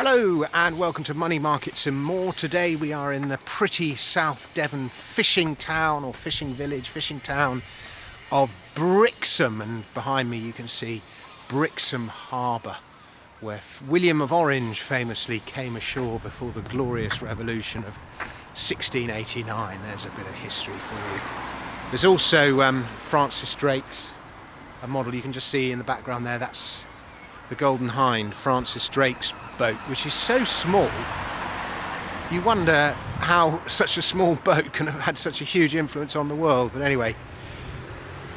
Hello and welcome to Money Markets and More. Today we are in the pretty South Devon fishing town or fishing village, fishing town of Brixham, and behind me you can see Brixham Harbour, where William of Orange famously came ashore before the glorious revolution of 1689. There's a bit of history for you. There's also Francis Drake's, a model you can just see in the background there. That's the Golden Hind, Francis Drake's boat, which is so small you wonder how such a small boat can have had such a huge influence on the world. But anyway,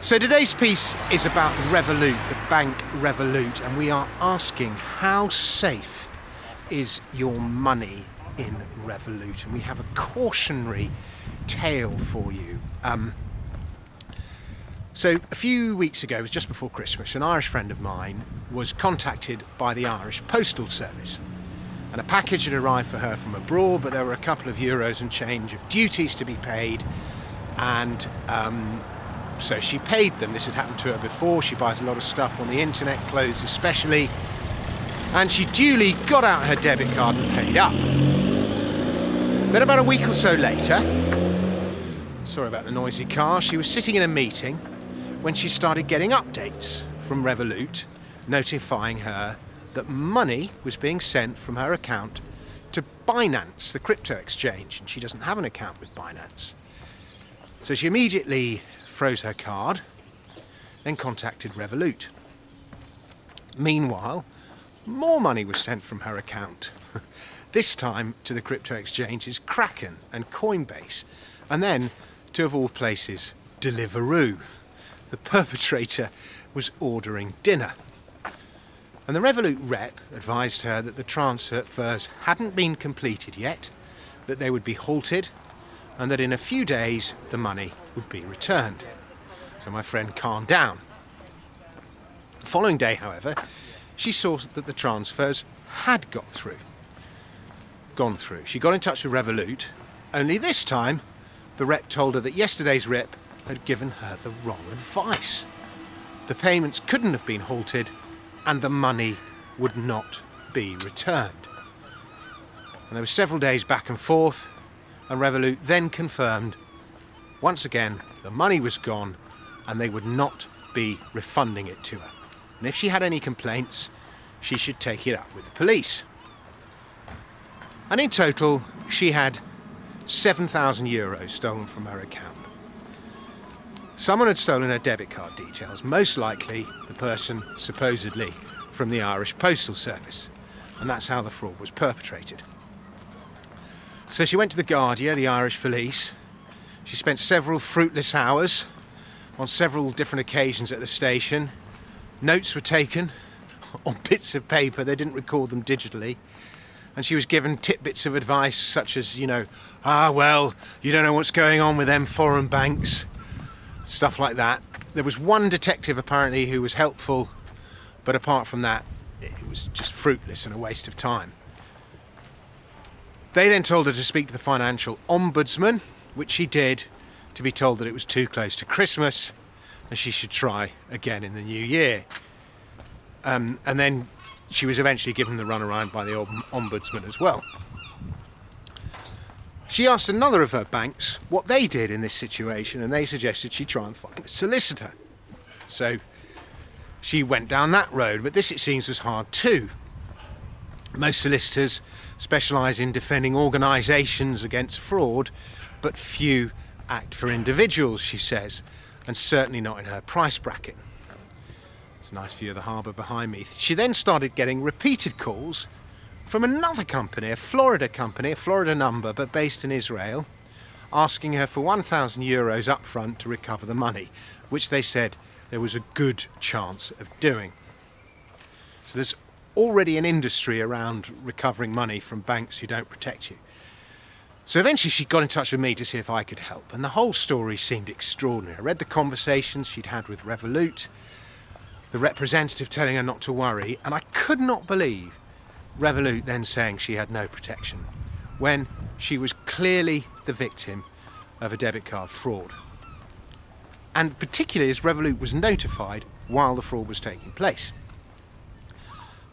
so today's piece is about Revolut, the bank Revolut, and we are asking how safe is your money in Revolut, and we have a cautionary tale for you. So a few weeks ago, it was just before Christmas, an Irish friend of mine was contacted by the Irish Postal Service, and a package had arrived for her from abroad, but there were a couple of euros and change of duties to be paid, and so she paid them. This had happened to her before. She buys a lot of stuff on the internet, clothes especially, and she duly got out her debit card and paid up. Then about a week or so later, sorry about the noisy car, she was sitting in a meeting when she started getting updates from Revolut notifying her that money was being sent from her account to Binance, the crypto exchange, and she doesn't have an account with Binance. So she immediately froze her card, then contacted Revolut. Meanwhile, more money was sent from her account, this time to the crypto exchanges Kraken and Coinbase, and then to, of all places, Deliveroo. The perpetrator was ordering dinner. And the Revolut rep advised her that the transfers hadn't been completed yet, that they would be halted, and that in a few days the money would be returned. So my friend calmed down. The following day, however, she saw that the transfers had gone through. She got in touch with Revolut, only this time the rep told her that yesterday's rep had given her the wrong advice. The payments couldn't have been halted and the money would not be returned. And there were several days back and forth, and Revolut then confirmed once again the money was gone and they would not be refunding it to her. And if she had any complaints, she should take it up with the police. And in total, she had 7,000 euros stolen from her account. Someone had stolen her debit card details, most likely the person supposedly from the Irish Postal Service, and that's how the fraud was perpetrated. So she went to the Garda, the Irish police. She spent several fruitless hours on several different occasions at the station. Notes were taken on bits of paper, they didn't record them digitally. And she was given tidbits of advice such as, you don't know what's going on with them foreign banks, stuff like that. There was one detective apparently who was helpful, but apart from that, it was just fruitless and a waste of time. They then told her to speak to the financial ombudsman, which she did, to be told that it was too close to Christmas and she should try again in the new year. And then she was eventually given the runaround by the ombudsman as well. She asked another of her banks what they did in this situation, and they suggested she try and find a solicitor. So she went down that road, but this, it seems, was hard too. Most solicitors specialise in defending organisations against fraud, but few act for individuals, she says, and certainly not in her price bracket. It's a nice view of the harbour behind me. She then started getting repeated calls from another company, a Florida number, but based in Israel, asking her for 1,000 euros up front to recover the money, which they said there was a good chance of doing. So there's already an industry around recovering money from banks who don't protect you. So eventually she got in touch with me to see if I could help, and the whole story seemed extraordinary. I read the conversations she'd had with Revolut, the representative telling her not to worry, and I could not believe Revolut then saying she had no protection, when she was clearly the victim of a debit card fraud. And particularly as Revolut was notified while the fraud was taking place.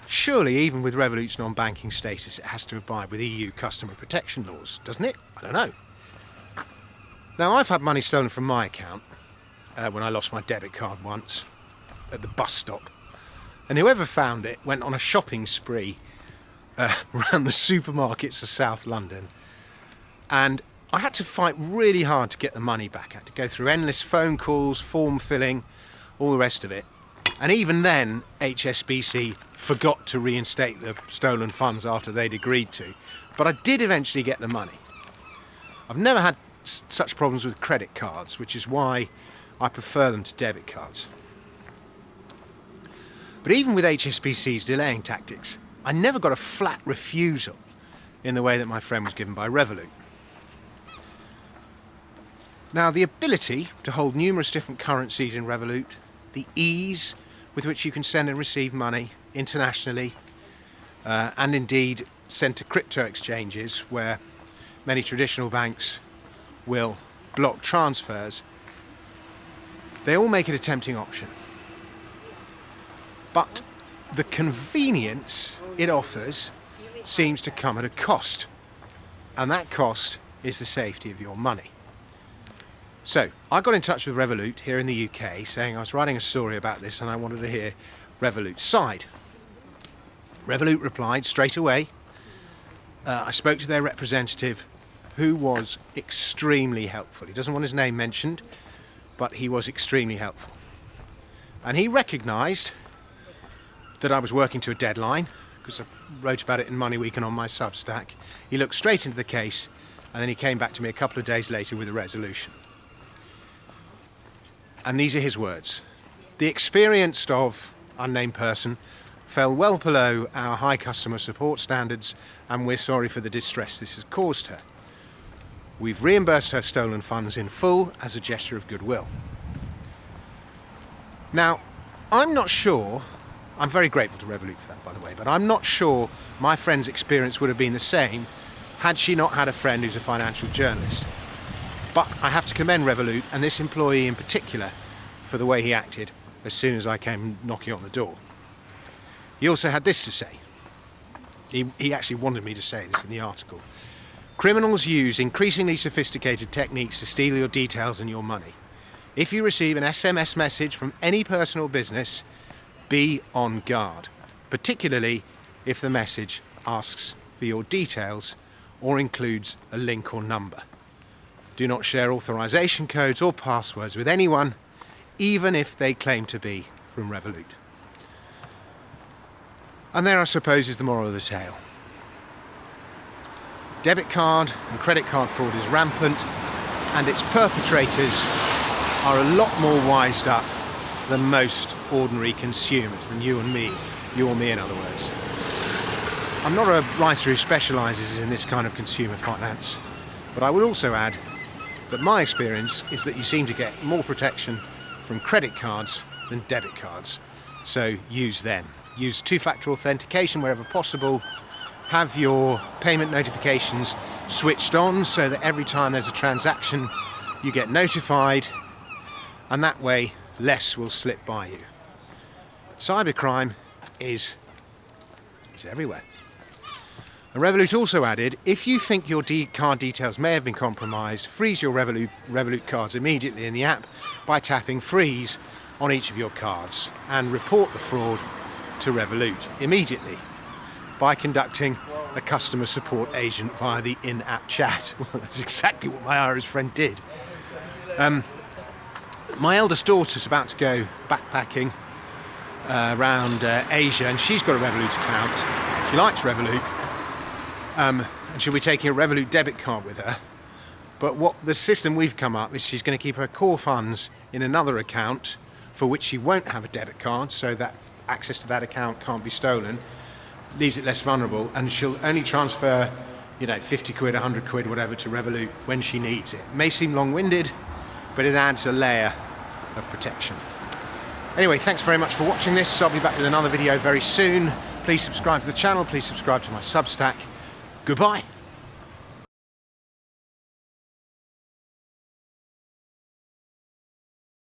Surely, even with Revolut's non-banking status, it has to abide with EU customer protection laws, doesn't it? I don't know. Now, I've had money stolen from my account when I lost my debit card once at the bus stop. And whoever found it went on a shopping spree around the supermarkets of South London. And I had to fight really hard to get the money back. I had to go through endless phone calls, form filling, all the rest of it. And even then, HSBC forgot to reinstate the stolen funds after they'd agreed to. But I did eventually get the money. I've never had such problems with credit cards, which is why I prefer them to debit cards. But even with HSBC's delaying tactics, I never got a flat refusal in the way that my friend was given by Revolut. Now, the ability to hold numerous different currencies in Revolut, the ease with which you can send and receive money internationally, and indeed send to crypto exchanges where many traditional banks will block transfers, they all make it a tempting option. But the convenience it offers seems to come at a cost, and that cost is the safety of your money. So I got in touch with Revolut here in the UK saying I was writing a story about this and I wanted to hear Revolut's side. Revolut replied straight away. I spoke to their representative, who was extremely helpful. He doesn't want his name mentioned, but he was extremely helpful. And he recognised that I was working to a deadline, because I wrote about it in Money Week and on my Substack. He looked straight into the case, and then he came back to me a couple of days later with a resolution. And these are his words. The experienced of unnamed person fell well below our high customer support standards, and we're sorry for the distress this has caused her. We've reimbursed her stolen funds in full as a gesture of goodwill. Now, I'm not sure, I'm very grateful to Revolut for that, by the way, but I'm not sure my friend's experience would have been the same had she not had a friend who's a financial journalist. But I have to commend Revolut, and this employee in particular, for the way he acted as soon as I came knocking on the door. He also had this to say. He actually wanted me to say this in the article. Criminals use increasingly sophisticated techniques to steal your details and your money. If you receive an SMS message from any person or business, be on guard, particularly if the message asks for your details or includes a link or number. Do not share authorization codes or passwords with anyone, even if they claim to be from Revolut. And there, I suppose, is the moral of the tale. Debit card and credit card fraud is rampant, and its perpetrators are a lot more wised up than most ordinary consumers, than you and me, you or me in other words. I'm not a writer who specialises in this kind of consumer finance, but I would also add that my experience is that you seem to get more protection from credit cards than debit cards, so use them. Use two-factor authentication wherever possible. Have your payment notifications switched on so that every time there's a transaction you get notified, and that way less will slip by you. Cybercrime is everywhere. And Revolut also added, if you think your card details may have been compromised, freeze your Revolut cards immediately in the app by tapping freeze on each of your cards, and report the fraud to Revolut immediately by conducting a customer support agent via the in-app chat. Well, that's exactly what my Irish friend did. My eldest daughter's about to go backpacking around Asia, and she's got a Revolut account. She likes Revolut, and she'll be taking a Revolut debit card with her. But what the system we've come up is she's going to keep her core funds in another account for which she won't have a debit card, so that access to that account can't be stolen, leaves it less vulnerable, and she'll only transfer, 50 quid, 100 quid, whatever, to Revolut when she needs it. It may seem long-winded, but it adds a layer of protection. Anyway, thanks very much for watching this. I'll be back with another video very soon. Please subscribe to the channel, please subscribe to my Substack. Goodbye.